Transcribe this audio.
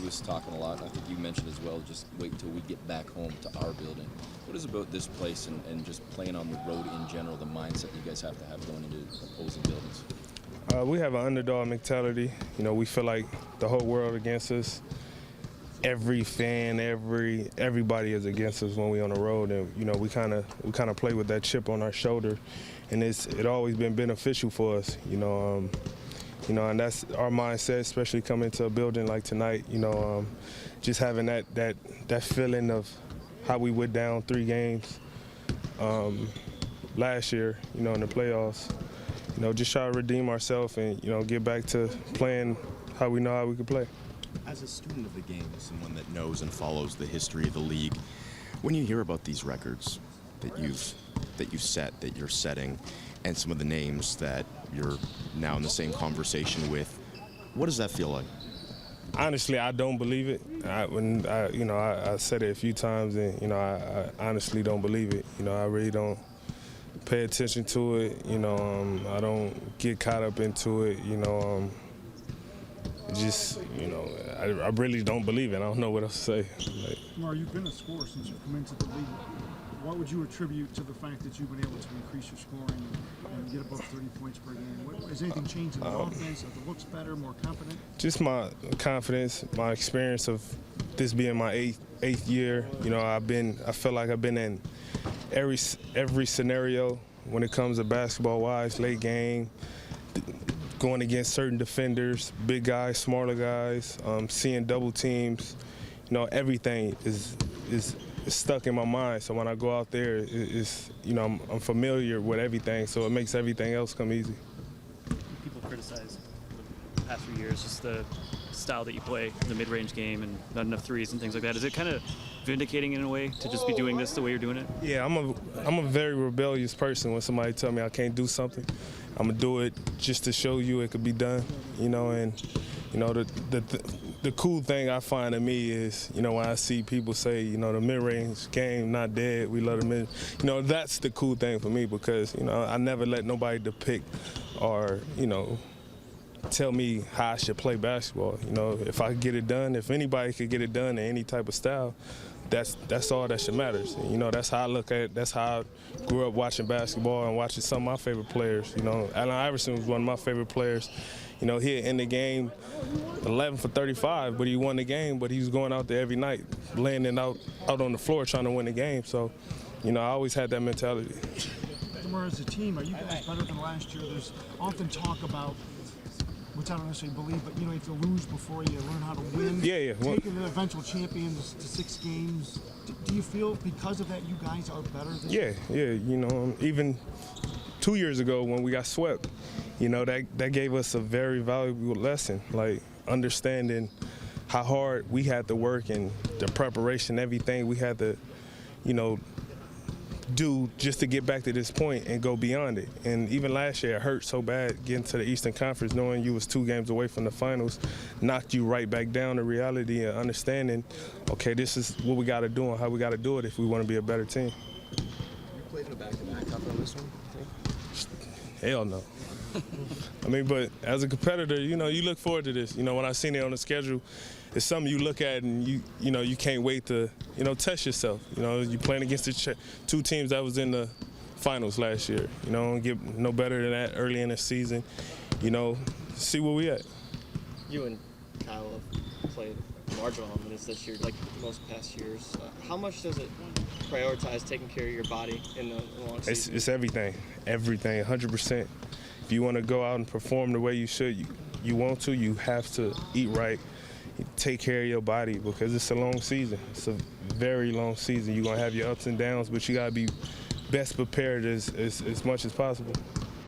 was talking a lot, and I think you mentioned as well, just wait until we get back home to our building. What is about this place and just playing on the road in general, the mindset you guys have to have going into opposing buildings? We have an underdog mentality. We feel like the whole world against us. Every fan, everybody is against us when we on the road, and we kind of play with that chip on our shoulder, and it always been beneficial for us. And that's our mindset, especially coming to a building like tonight. Just having that feeling of how we went down 3 games last year, in the playoffs. Just try to redeem ourselves and get back to playing how we know how we can play. As a student of the game, someone that knows and follows the history of the league, when you hear about these records that you've set, that you're setting, and some of the names that you're now in the same conversation with, what does that feel like? Honestly, I don't believe it. I said it a few times, and I honestly don't believe it. I really don't pay attention to it. I don't get caught up into it. I really don't believe it. I don't know what else to say. DeMar, you've been a scorer since you've come into the league. What would you attribute to the fact that you've been able to increase your scoring and get above 30 points per game? Has anything changed in the offense? If it looks better, more confident? Just my confidence, my experience of this being my eighth year. I feel like I've been in every scenario when it comes to basketball-wise, late game, going against certain defenders, big guys, smaller guys, seeing double teams. Everything is stuck in my mind. So when I go out there, I'm familiar with everything, so it makes everything else come easy. People criticize the past few years just the style that you play, the mid-range game, and not enough threes and things like that. Is it kind of vindicating in a way to just be doing this the way you're doing it? Yeah, I'm a very rebellious person. When somebody tell me I can't do something, I'm gonna do it just to show you it could be done. And the cool thing I find in me is, when I see people say, the mid-range game not dead, we love the mid. That's the cool thing for me because, I never let nobody depict or, tell me how I should play basketball. If I get it done, if anybody could get it done in any type of style, that's all that should matters. That's how I look at it. That's how I grew up watching basketball and watching some of my favorite players. Allen Iverson was one of my favorite players. He had in the game 11 for 35, but he won the game, but he was going out there every night, laying it out on the floor trying to win the game. So, I always had that mentality. DeMar, as a team, are you guys better than last year? There's often talk about, which I don't necessarily believe, but you have to lose before you learn how to win. Yeah. Taking the eventual champions to 6 games. Do you feel because of that you guys are better than? Yeah. Even 2 years ago when we got swept, that gave us a very valuable lesson, like understanding how hard we had to work and the preparation, everything we had to, do just to get back to this point and go beyond it. And even last year, it hurt so bad getting to the Eastern Conference, knowing you was 2 games away from the finals, knocked you right back down to reality and understanding, okay, this is what we got to do and how we got to do it if we want to be a better team. You played in a back-to-back cup on this one, I think? Hell no. But as a competitor, you look forward to this. When I seen it on the schedule, it's something you look at and you can't wait to, test yourself. You playing against the 2 teams that was in the finals last year. Get no better than that early in the season. See where we at. You and Kyle have played marginal minutes this year, like most past years. How much does it prioritize taking care of your body in the long season? It's everything, 100%. If you want to go out and perform the way you should, you want to, you have to eat right, take care of your body because it's a long season. It's a very long season. You're going to have your ups and downs, but you got to be best prepared as much as possible.